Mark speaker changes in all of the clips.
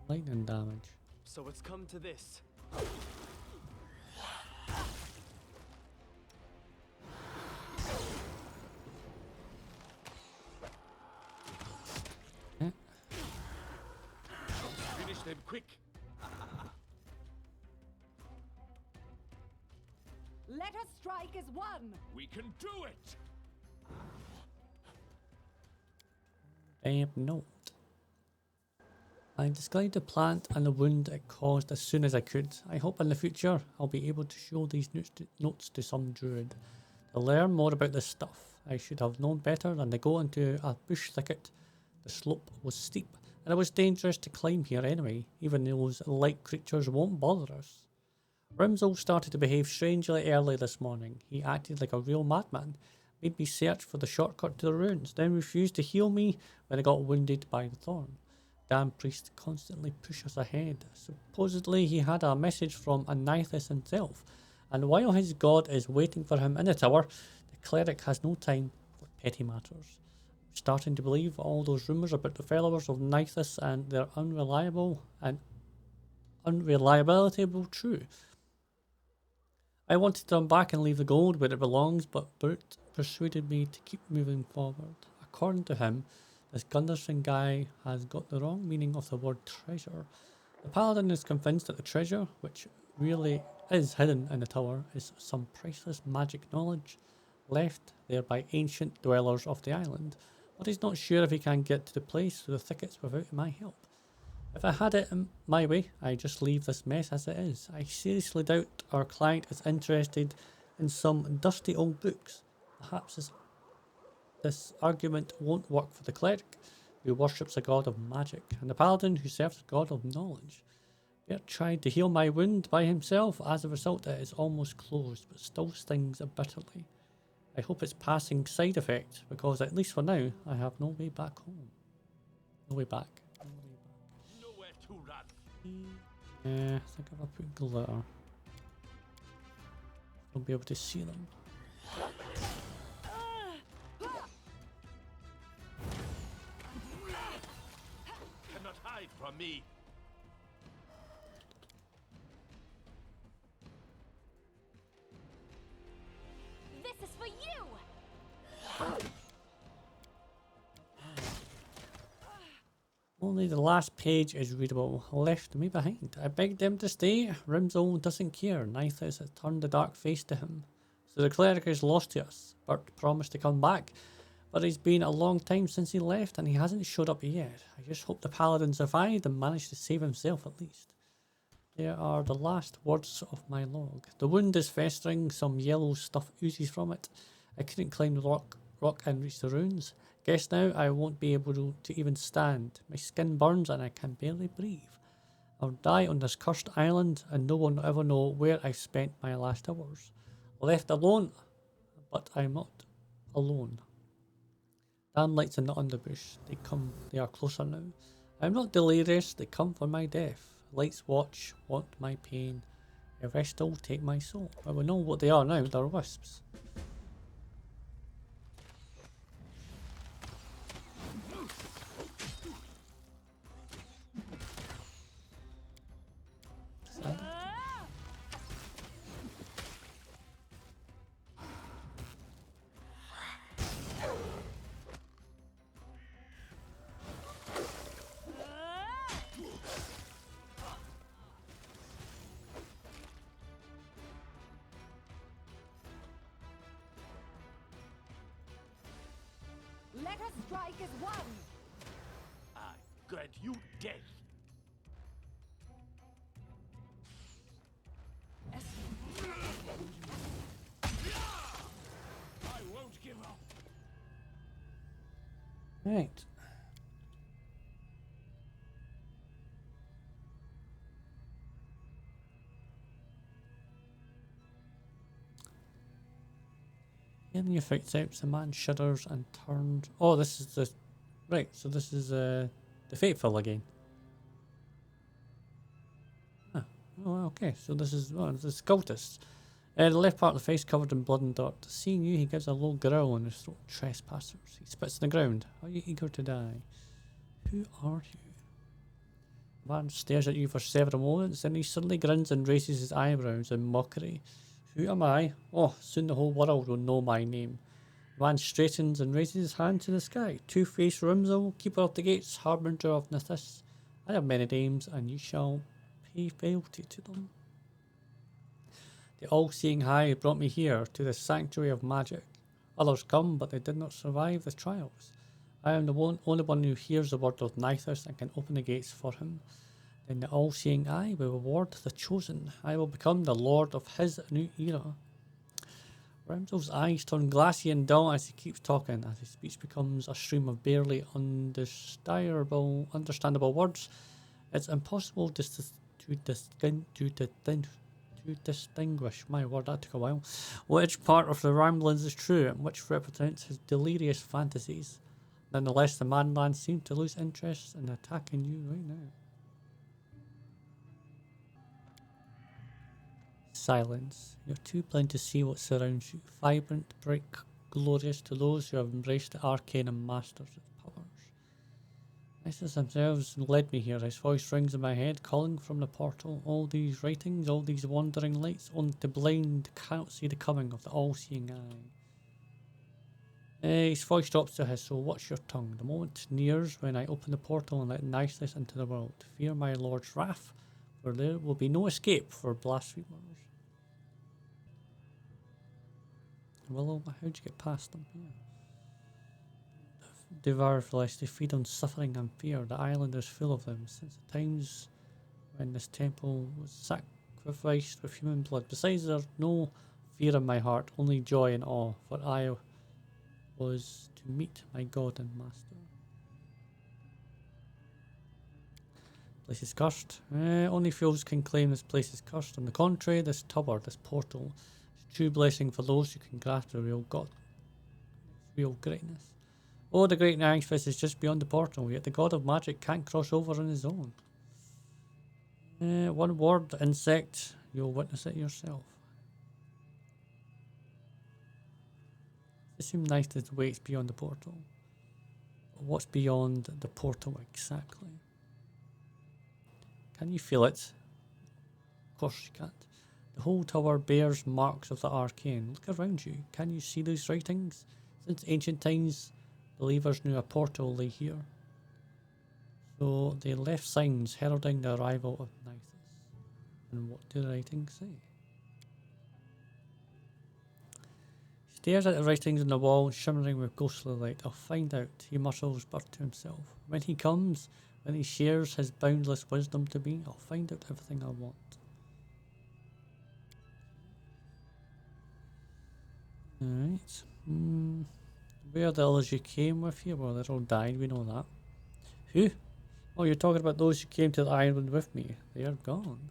Speaker 1: Lightning damage.
Speaker 2: So it's come to this.
Speaker 1: Yeah.
Speaker 2: Finish them quick.
Speaker 3: Let us strike as one.
Speaker 2: We can do it.
Speaker 1: Damn note. I described the plant and the wound it caused as soon as I could. I hope in the future I'll be able to show these notes to some druid. To learn more about this stuff, I should have known better than to go into a bush thicket. The slope was steep, and it was dangerous to climb here anyway, even those light creatures won't bother us. Rismel started to behave strangely early this morning. He acted like a real madman, made me search for the shortcut to the ruins, then refused to heal me when I got wounded by the thorn. Damn priest constantly push us ahead. Supposedly he had a message from Anithis himself, and while his god is waiting for him in the tower, the cleric has no time for petty matters. I'm starting to believe all those rumours about the followers of Anithis and their unreliability were true. I wanted to turn back and leave the gold where it belongs, but Brute persuaded me to keep moving forward. According to him, this Gunderson guy has got the wrong meaning of the word treasure. The paladin is convinced that the treasure, which really is hidden in the tower, is some priceless magic knowledge left there by ancient dwellers of the island, but he's not sure if he can get to the place through the thickets without my help. If I had it my way, I'd just leave this mess as it is. I seriously doubt our client is interested in some dusty old books. Perhaps this argument won't work for the cleric, who worships a god of magic, and the paladin, who serves a god of knowledge. Bert tried to heal my wound by himself. As a result, it is almost closed, but still stings bitterly. I hope it's passing side effect, because at least for now, I have no way back home. No way back.
Speaker 2: Nowhere to run.
Speaker 1: Yeah, I think if I put glitter, I'll be able to see them.
Speaker 2: Cannot hide from me.
Speaker 3: This is for you.
Speaker 1: Only the last page is readable. Left me behind. I begged them to stay. Rismel doesn't care. Nithis has turned a dark face to him. So the cleric is lost to us. Bert promised to come back, but it's been a long time since he left and he hasn't showed up yet. I just hope the paladin survived and managed to save himself at least. There are the last words of my log. The wound is festering. Some yellow stuff oozes from it. I couldn't climb the rock and reach the ruins. Guess now I won't be able to even stand. My skin burns and I can barely breathe. I'll die on this cursed island and no one will ever know where I spent my last hours. Left alone, but I'm not alone. Damn lights in the underbush. They are closer now. I'm not delirious, they come for my death. Lights watch, want my pain. The rest will take my soul. Well, we know what they are now, they're wisps.
Speaker 3: Let us strike as one.
Speaker 2: I grant you death. I won't give up.
Speaker 1: Right. Hearing your footsteps, the man shudders and turns. Oh, this is the. Right, so this is the Fateful again. Ah, oh, okay, so this is. Oh, the cultist. The left part of the face covered in blood and dirt. Seeing you, he gives a low growl in his throat. Trespassers. He spits on the ground. Are you eager to die? Who are you? The man stares at you for several moments, then he suddenly grins and raises his eyebrows in mockery. Who am I? Oh, soon the whole world will know my name. The man straightens and raises his hand to the sky. Two-faced Rismel, keeper of the gates, harbinger of Nithis. I have many names, and you shall pay fealty to them. The all-seeing eye brought me here, to the sanctuary of magic. Others come, but they did not survive the trials. I am the only one who hears the word of Nithis and can open the gates for him. Then the all-seeing eye will reward the chosen. I will become the lord of his new era. Remsel's eyes turn glassy and dull as he keeps talking, as his speech becomes a stream of barely understandable words. It's impossible to distinguish, my word, that took a while, which part of the ramblings is true and which represents his delirious fantasies. Nonetheless, the madman seems to lose interest in attacking you right now. Silence. You're too blind to see what surrounds you. Vibrant, bright, glorious to those who have embraced the arcane and masters its powers. Nithis themselves led me here. His voice rings in my head, calling from the portal. All these writings, all these wandering lights, only the blind cannot see the coming of the all-seeing eye. His voice drops to his, so watch your tongue. The moment nears when I open the portal and let Nithis into the world. Fear my lord's wrath, for there will be no escape for blasphemers. Willow, how'd you get past them? Yeah. The Varrask, they feed on suffering and fear. The island is full of them since the times when this temple was sacrificed with human blood. Besides, there's no fear in my heart, only joy and awe, for I was to meet my God and Master. Place is cursed. Only fools can claim this place is cursed. On the contrary, this tower, this portal, is a true blessing for those who can grasp the real God, real greatness. Oh, the great Wildfist is just beyond the portal, yet the god of magic can't cross over on his own. One word, insect, you'll witness it yourself. It seems nice that the way it's beyond the portal. But what's beyond the portal exactly? Can you feel it? Of course you can't. The whole tower bears marks of the arcane. Look around you. Can you see those writings? Since ancient times, believers knew a portal lay here. So they left signs heralding the arrival of Nithis. And what do the writings say? He stares at the writings on the wall, shimmering with ghostly light. I'll find out, he mutters but to himself. When he comes, when he shares his boundless wisdom to me, I'll find out everything I want. Alright. Where the others you came with here? Well, they're all died, we know that. Who? Oh, you're talking about those who came to the island with me. They are gone.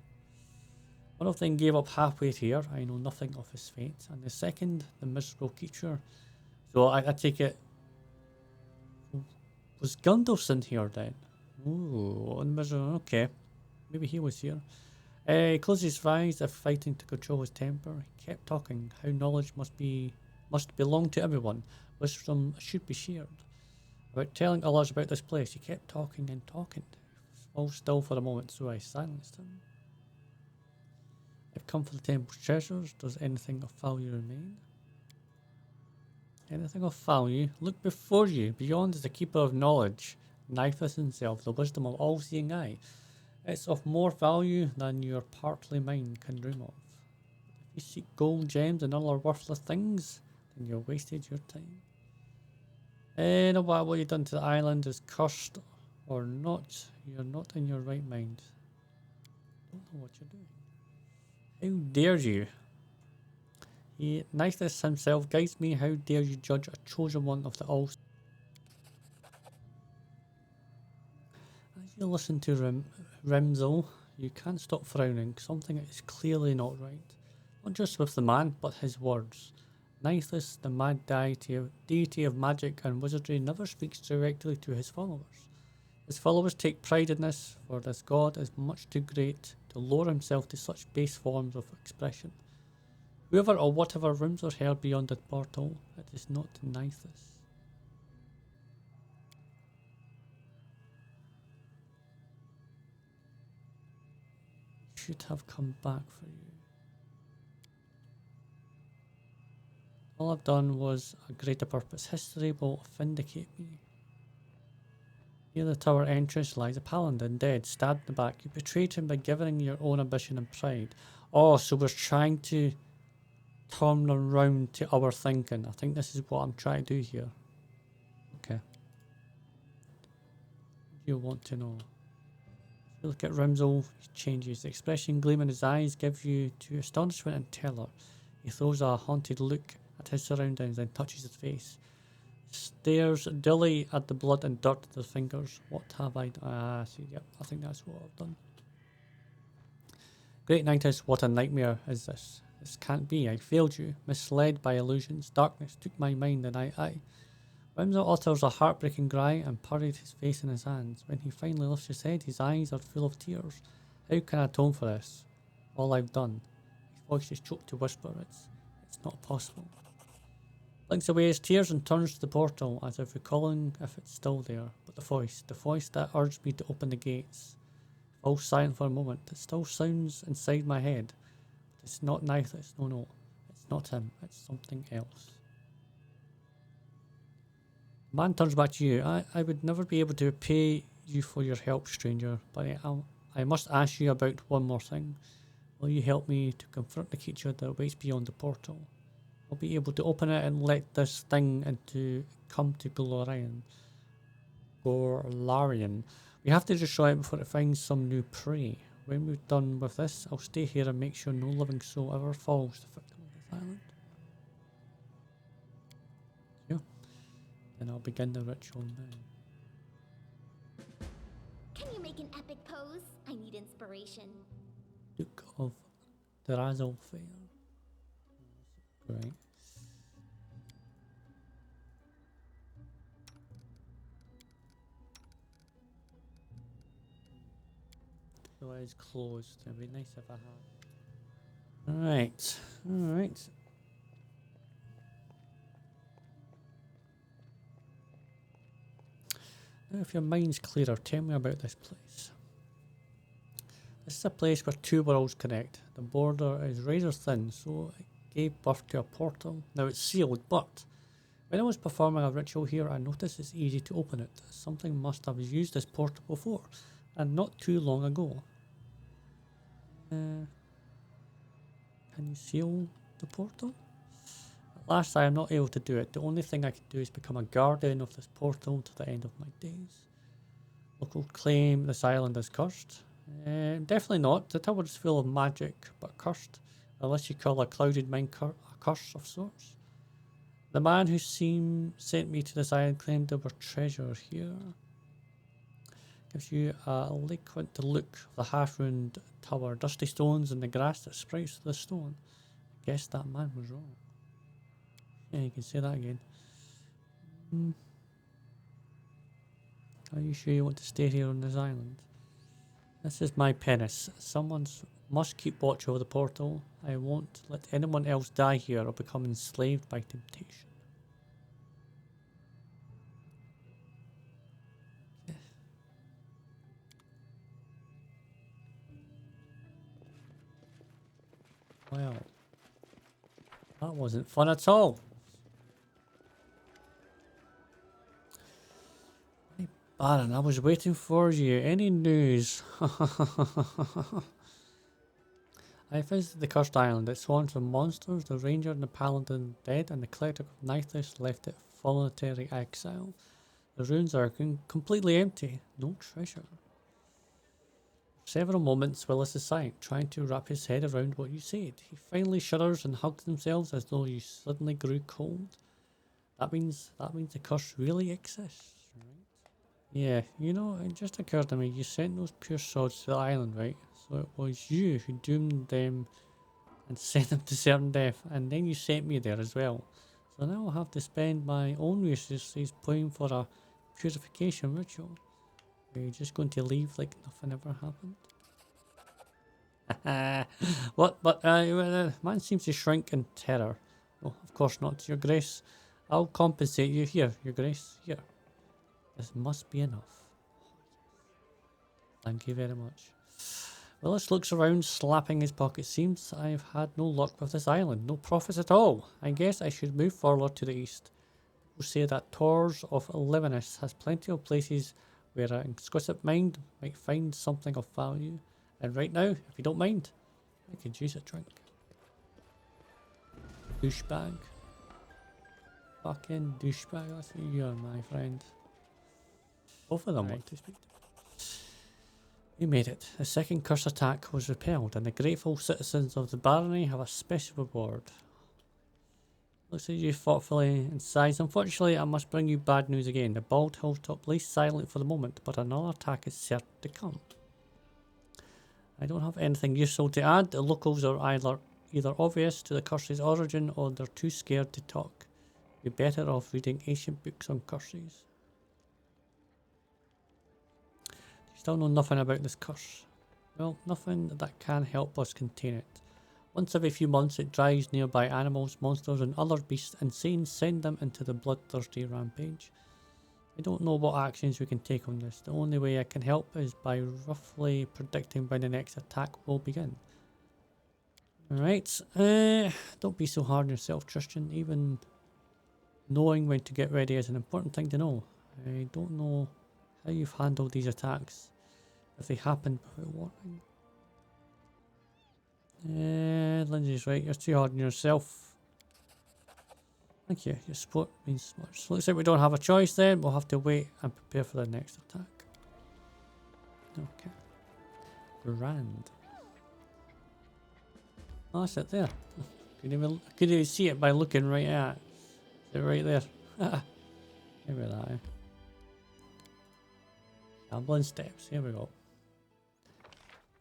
Speaker 1: One of them gave up halfway here. I know nothing of his fate. And the second, the miserable creature. So I take it... Was Gunderson here then? Ooh, miserable. Okay. Maybe he was here. He closed his eyes, if fighting to control his temper. He kept talking. How knowledge must belong to everyone. Wisdom should be shared. About telling others about this place, he kept talking and talking. All still for a moment, so I silenced him. I've come for the temple's treasures. Does anything of value remain? Anything of value? Look before you. Beyond is the keeper of knowledge. Nithis himself, the wisdom of all-seeing eye. It's of more value than your partly mind can dream of. If you seek gold, gems, and other worthless things, then you've wasted your time. No matter what you've done to the island is cursed or not, you're not in your right mind. Don't know what you're doing. How dare you? Nithis himself guides me. How dare you judge a chosen one of the all? As you listen to Rismel, you can't stop frowning. Something is clearly not right. Not just with the man, but his words. Nithis, the mad deity of magic and wizardry, never speaks directly to his followers. His followers take pride in this, for this god is much too great to lower himself to such base forms of expression. Whoever or whatever rooms are held beyond the portal, it is not Nithis. should have come back for you. All I've done was a greater purpose. History will vindicate me. Near the tower entrance lies a paladin, dead, stabbed in the back. You betrayed him by giving your own ambition and pride. Oh, so we're trying to turn around to our thinking. I think this is what I'm trying to do here. Okay. You want to know. If you look at Rismel, he changes. The expression gleam in his eyes gives you to astonishment and terror. He throws a haunted look at his surroundings and touches his face. Stares dully at the blood and dirt with his fingers. What have I done? Ah, see, yep, I think that's what I've done. Great Nightess, what a nightmare is this? This can't be. I failed you, misled by illusions. Darkness took my mind and I. Rismel utters a heartbreaking cry and buried his face in his hands. When he finally lifts his head, his eyes are full of tears. How can I atone for this? All I've done. His voice is choked to whisper. It's not possible. Blinks away his tears and turns to the portal, as if recalling if it's still there. But the voice that urged me to open the gates, falls silent for a moment. It still sounds inside my head. But it's not Nithis. No. It's not him. It's something else. The man turns back to you. I would never be able to repay you for your help, stranger, but I must ask you about one more thing. Will you help me to confront the creature that waits beyond the portal? I'll be able to open it and let this thing come to Glorian. We have to destroy it before it finds some new prey. When we're done with this, I'll stay here and make sure no living soul ever falls the victim of this island. Yeah. Then I'll begin the ritual now.
Speaker 4: Can you make an epic pose? I need inspiration.
Speaker 1: Duke of Nazrielle. Great. So it is closed. It'd be nice if I had. Alright. Now, if your mind's clearer, tell me about this place. This is a place where two worlds connect. The border is razor thin, so it gave birth to a portal. Now it's sealed, but when I was performing a ritual here, I noticed it's easy to open it. Something must have used this portal before, and not too long ago. Can you seal the portal? At last I am not able to do it. The only thing I can do is become a guardian of this portal to the end of my days. Local claim this island is cursed. Definitely not. The tower is full of magic, but cursed. Unless you call a clouded mind a curse of sorts. The man who sent me to this island claimed there were treasure here. Gives you a eloquent look of the half-ruined tower, dusty stones and the grass that sprouts through the stone. I guess that man was wrong. Yeah, you can say that again. Are you sure you want to stay here on this island? This is my penance. Someone must keep watch over the portal. I won't let anyone else die here or become enslaved by temptation. Well, that wasn't fun at all. Hey, Baron, I was waiting for you. Any news? I visited the cursed island. It swarms with monsters. The ranger and the paladin dead, and the cleric of Nithis left it voluntary exile. The ruins are completely empty. No treasure. Several moments Willis is silent, trying to wrap his head around what you said. He finally shudders and hugs himself as though you suddenly grew cold. That means the curse really exists, right? Yeah, you know, it just occurred to me, you sent those pure sods to the island, right? So it was you who doomed them and sent them to certain death, and then you sent me there as well. So now I'll have to spend my own resources playing for a purification ritual. Are you just going to leave like nothing ever happened? What? But man seems to shrink in terror. Oh, of course not, Your Grace. I'll compensate you. Here, Your Grace. Here. This must be enough. Thank you very much. Willis looks around, slapping his pocket. Seems I've had no luck with this island. No profits at all. I guess I should move forward to the east. People say that Tors of Levinus has plenty of places where an exquisite mind might find something of value. And right now, if you don't mind, I could use a drink. Douchebag. Fucking douchebag, that's who you are, my friend. Both of them want to speak to me. We made it. The second curse attack was repelled, and the grateful citizens of the barony have a special reward. Looks like you thoughtfully in size. Unfortunately, I must bring you bad news again. The bald hilltop lays silent for the moment, but another attack is certain to come. I don't have anything useful to add. The locals are either obvious to the curse's origin or they're too scared to talk. You're better off reading ancient books on curses. You still know nothing about this curse. Well, nothing that can help us contain it. Once every few months it drives nearby animals, monsters and other beasts insane, send them into the bloodthirsty rampage. I don't know what actions we can take on this. The only way I can help is by roughly predicting when the next attack will begin. Alright, don't be so hard on yourself, Tristian. Even knowing when to get ready is an important thing to know. I don't know how you've handled these attacks, if they happened without warning. Lindsay's right, you're too hard on yourself. Thank you, your support means much. So looks like we don't have a choice then, we'll have to wait and prepare for the next attack. Okay. Grand. Oh, that's it there. Couldn't even see it by looking right at it. Is it right there? Maybe that, eh? Shambling steps, here we go.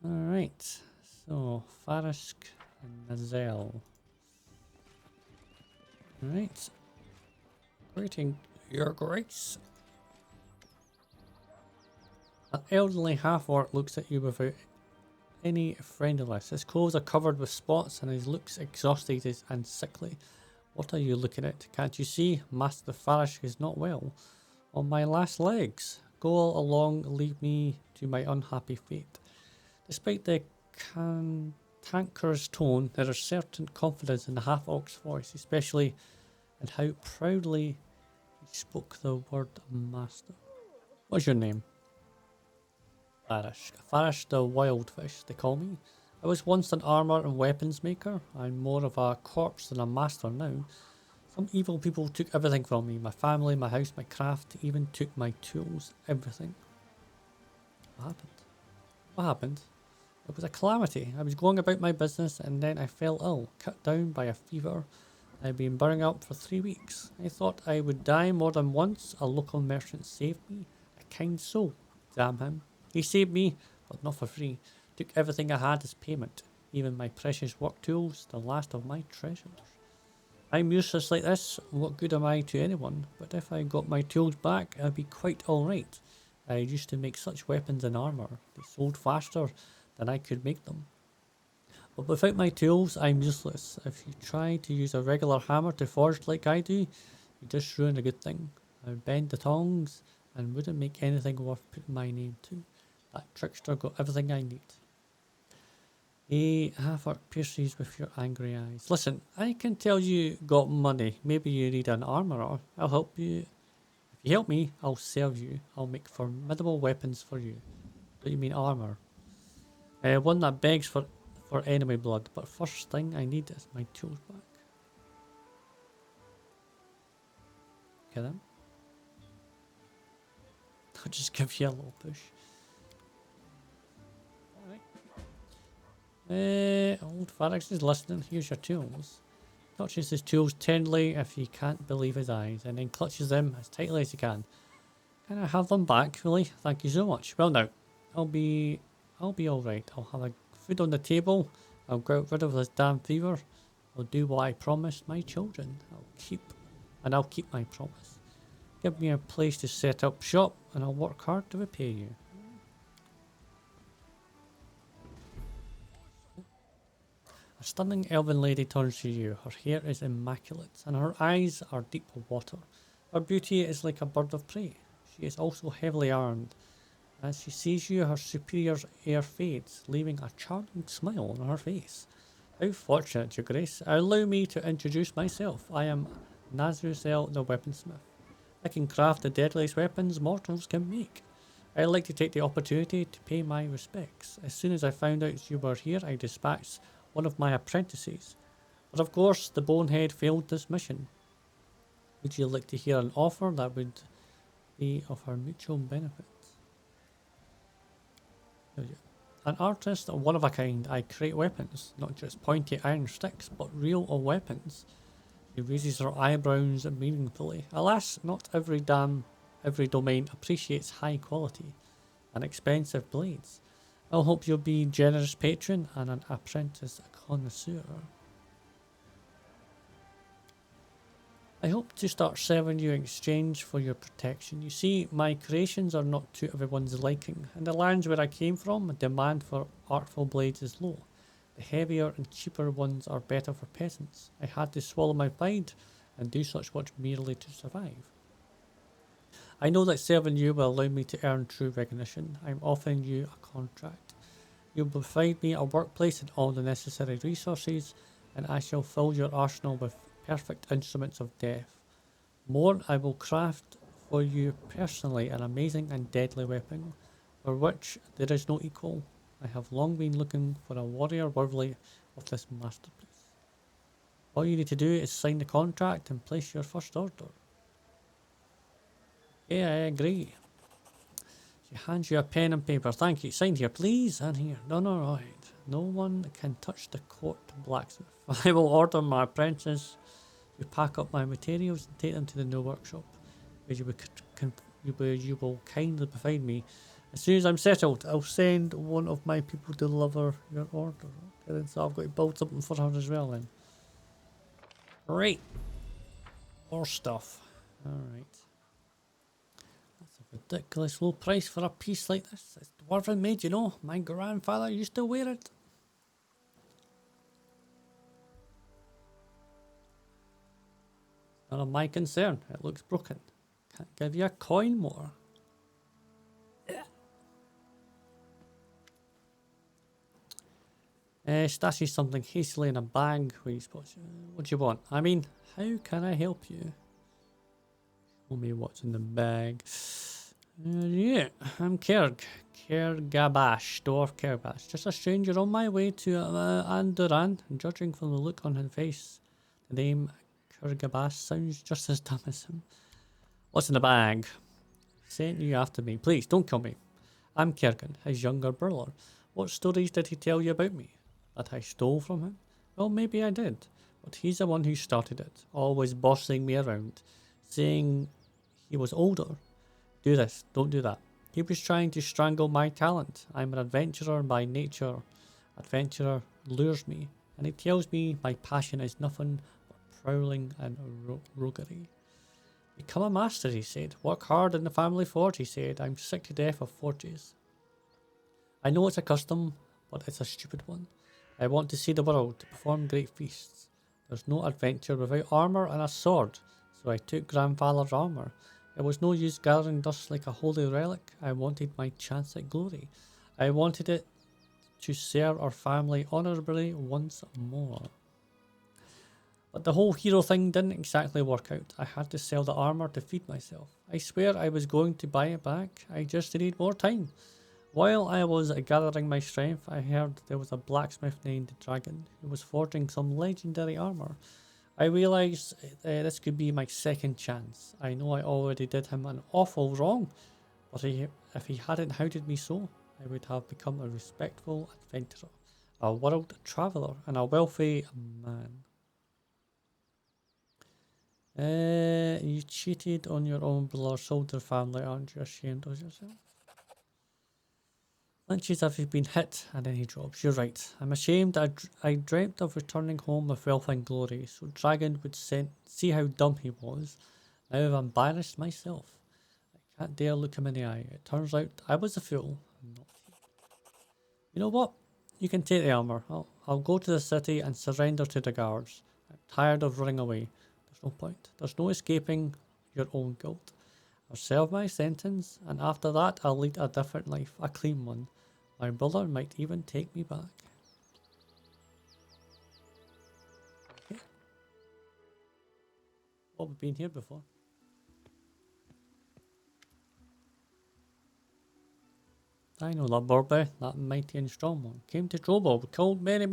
Speaker 1: Alright, so Varrask and Nazrielle. Alright. Greeting, your grace. An elderly half-orc looks at you without any friendliness. His clothes are covered with spots and his looks exhausted and sickly. What are you looking at? Can't you see? Master Varrask is not well. On my last legs. Go along, leave me to my unhappy fate. Despite the cantankerous tone, there is certain confidence in the half-orc's voice, especially in how proudly he spoke the word master. What's your name? Varrask. Varrask the Wildfist, they call me. I was once an armour and weapons maker. I'm more of a corpse than a master now. Some evil people took everything from me. My family, my house, my craft, even took my tools. Everything. What happened? What happened? It was a calamity. I was going about my business and then I fell ill, cut down by a fever. I'd been burning up for 3 weeks. I thought I would die more than once. A local merchant saved me. A kind soul. Damn him. He saved me, but not for free. Took everything I had as payment. Even my precious work tools, the last of my treasures. I'm useless like this. What good am I to anyone? But if I got my tools back, I'd be quite alright. I used to make such weapons and armour. They sold faster than I could make them. But without my tools, I'm useless. If you try to use a regular hammer to forge like I do, you just ruin a good thing. I would bend the tongs and wouldn't make anything worth putting my name to. That trickster got everything I need. Half-orc pierces with your angry eyes. Listen, I can tell you got money. Maybe you need an armourer. I'll help you. If you help me, I'll serve you. I'll make formidable weapons for you. What do you mean armour? One that begs for enemy blood. But first thing I need is my tools back. Okay then. I'll just give you a little push. Old Varrask is listening. Here's your tools. Touches his tools tenderly if he can't believe his eyes, and then clutches them as tightly as he can. Can I have them back, really? Thank you so much. Well now, I'll be alright. I'll have a food on the table. I'll get rid of this damn fever. I'll do what I promised my children. I'll keep my promise. Give me a place to set up shop, and I'll work hard to repay you. A stunning elven lady turns to you. Her hair is immaculate, and her eyes are deep water. Her beauty is like a bird of prey. She is also heavily armed, As she sees you, her superior's air fades, leaving a charming smile on her face. How fortunate, Your Grace. Allow me to introduce myself. I am Nazrielle the Weaponsmith. I can craft the deadliest weapons mortals can make. I'd like to take the opportunity to pay my respects. As soon as I found out you were here, I dispatched one of my apprentices. But of course, the bonehead failed this mission. Would you like to hear an offer that would be of our mutual benefit? An artist, one of a kind, I create weapons, not just pointy iron sticks, but real weapons. She raises her eyebrows meaningfully. Alas, not every domain appreciates high quality and expensive blades. I'll hope you'll be generous patron and an apprentice connoisseur. I hope to start serving you in exchange for your protection. You see, my creations are not to everyone's liking. In the lands where I came from, the demand for artful blades is low. The heavier and cheaper ones are better for peasants. I had to swallow my pride and do such much merely to survive. I know that serving you will allow me to earn true recognition. I'm offering you a contract. You'll provide me a workplace and all the necessary resources, and I shall fill your arsenal with perfect instruments of death. More, I will craft for you personally an amazing and deadly weapon, for which there is no equal. I have long been looking for a warrior worthy of this masterpiece. All you need to do is sign the contract and place your first order. Yeah, I agree. She hands you a pen and paper. Thank you. Sign here, please. And here. Done alright. No one can touch the court blacksmith. I will order my apprentice to pack up my materials and take them to the new workshop, where you will kindly provide me. As soon as I'm settled, I'll send one of my people to deliver your order. Okay, then, so I've got to build something for her as well then. Right. More stuff. Alright. That's a ridiculous low price for a piece like this. It's dwarven made, you know. My grandfather used to wear it. None of my concern. It looks broken. Can't give you a coin more. Stashes something hastily in a bag where you spot. What do you want? I mean, how can I help you? Show me what's in the bag. Yeah, I'm Kergabash, Dwarf Kergabash. Just a stranger on my way to Andoran. Judging from the look on his face, the name Kergabash sounds just as dumb as him. What's in the bag? Sent you after me. Please, don't kill me. I'm Kergan, his younger brother. What stories did he tell you about me? That I stole from him? Well, maybe I did. But he's the one who started it. Always bossing me around. Saying he was older. Do this, don't do that. He was trying to strangle my talent. I'm an adventurer by nature. Adventurer lures me. And he tells me my passion is nothing but prowling and roguery. Become a master, he said. Work hard in the family forge, he said. I'm sick to death of forges. I know it's a custom, but it's a stupid one. I want to see the world, to perform great feasts. There's no adventure without armour and a sword, so I took grandfather's armour. It was no use gathering dust like a holy relic. I wanted my chance at glory. I wanted it to serve our family honourably once more. But the whole hero thing didn't exactly work out. I had to sell the armour to feed myself. I swear I was going to buy it back. I just needed more time. While I was gathering my strength, I heard there was a blacksmith named Dragn who was forging some legendary armour. I realised this could be my second chance. I know I already did him an awful wrong, but if he hadn't hounded me so, I would have become a respectful adventurer, a world traveller, and a wealthy man. You cheated on your own brother, sold your family, aren't you ashamed of yourself? Lunches have been hit, and then he drops. You're right. I'm ashamed. I dreamt of returning home with wealth and glory, so Dragn would see how dumb he was. Now I've embarrassed myself. I can't dare look him in the eye. It turns out I was a fool. Not he. You know what? You can take the armour. I'll go to the city and surrender to the guards. I'm tired of running away. There's no point. There's no escaping your own guilt. I'll serve my sentence, and after that I'll lead a different life, a clean one. My brother might even take me back. Okay. Oh, we've been here before. I know that Burby, that mighty and strong one. Came to trouble, killed many.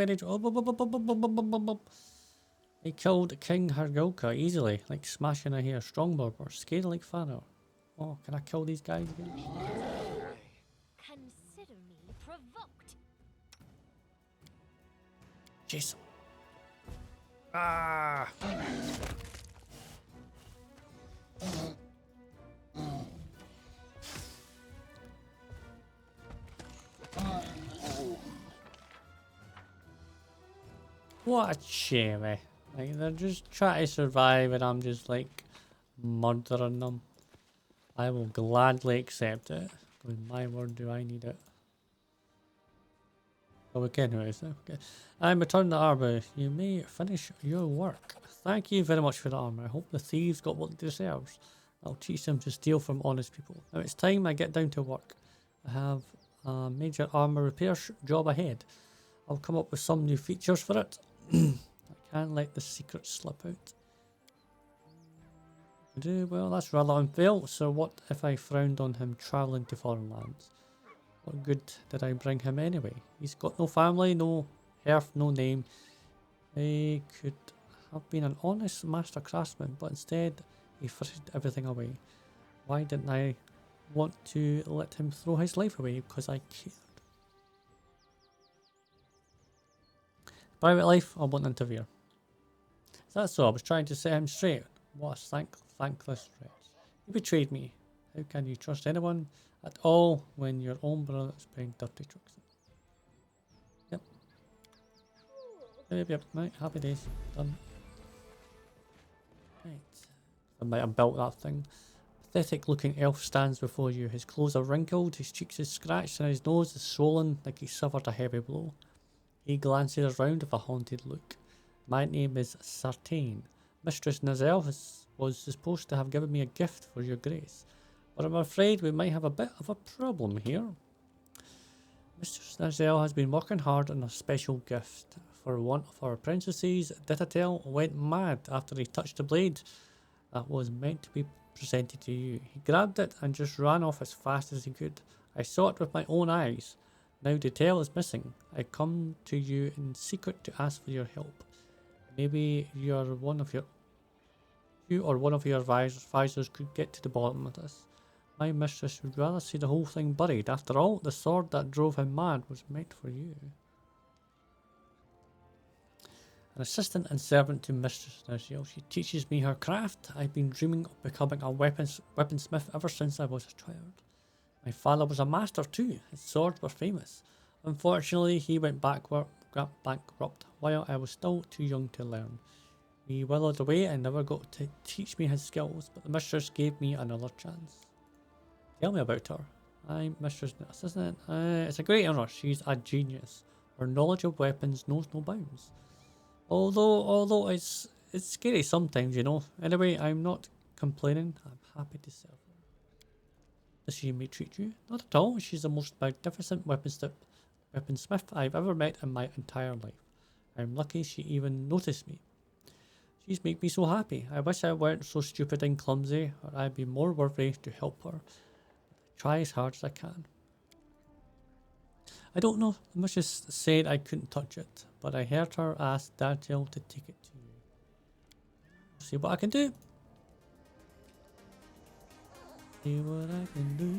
Speaker 1: He killed King Hargulka easily, like smashing a hair. Strong Burber, scared like Pharaoh. Oh, can I kill these guys again?
Speaker 3: Consider me provoked.
Speaker 1: Jason. Ah! What a shame, eh? Like, they're just trying to survive and I'm just like murdering them. I will gladly accept it. With my word, do I need it? Oh, we can, right? Okay. I'm returned the armor. You may finish your work. Thank you very much for the armor. I hope the thieves got what they deserve. I'll teach them to steal from honest people. Now it's time I get down to work. I have a major armor repair job ahead. I'll come up with some new features for it. I can't let the secret slip out. Well, that's rather unfair. So what if I frowned on him travelling to foreign lands? What good did I bring him anyway? He's got no family, no hearth, no name. He could have been an honest master craftsman, but instead he frittered everything away. Why didn't I want to let him throw his life away? Because I cared. Private life, I won't interfere. Is that so? I was trying to set him straight. What a thankless wretch. He betrayed me. How can you trust anyone at all when your own brother is playing dirty tricks? Yep. Right, happy days. Done. Right. I might have built that thing. Pathetic looking elf stands before you. His clothes are wrinkled, his cheeks are scratched, and his nose is swollen like he suffered a heavy blow. He glances around with a haunted look. My name is Sartayne. Mistress Nazrielle was supposed to have given me a gift for your grace, but I'm afraid we might have a bit of a problem here. Mistress Nazrielle has been working hard on a special gift for one of our princesses. Ditatel went mad after he touched the blade that was meant to be presented to you. He grabbed it and just ran off as fast as he could. I saw it with my own eyes. Now Ditatel is missing. I come to you in secret to ask for your help. Maybe you or one of your advisors could get to the bottom of this. My mistress would rather see the whole thing buried. After all, the sword that drove him mad was meant for you. An assistant and servant to Mistress Nazrielle. She teaches me her craft. I've been dreaming of becoming a weaponsmith ever since I was a child. My father was a master too. His swords were famous. Unfortunately, he went bankrupt while I was still too young to learn. He withered away and never got to teach me his skills, but the mistress gave me another chance. Tell me about her. I'm Mistress Assistant. It's a great honour. She's a genius. Her knowledge of weapons knows no bounds. Although it's scary sometimes, you know. Anyway, I'm not complaining. I'm happy to serve her. Does she mistreat you? Not at all. She's the most magnificent weaponsmith I've ever met in my entire life. I'm lucky she even noticed me. She's made me so happy. I wish I weren't so stupid and clumsy, or I'd be more worthy to help her. I try as hard as I can. I don't know. The mistress said I couldn't touch it, but I heard her ask Ditatel to take it to you. See what I can do. See what I can do.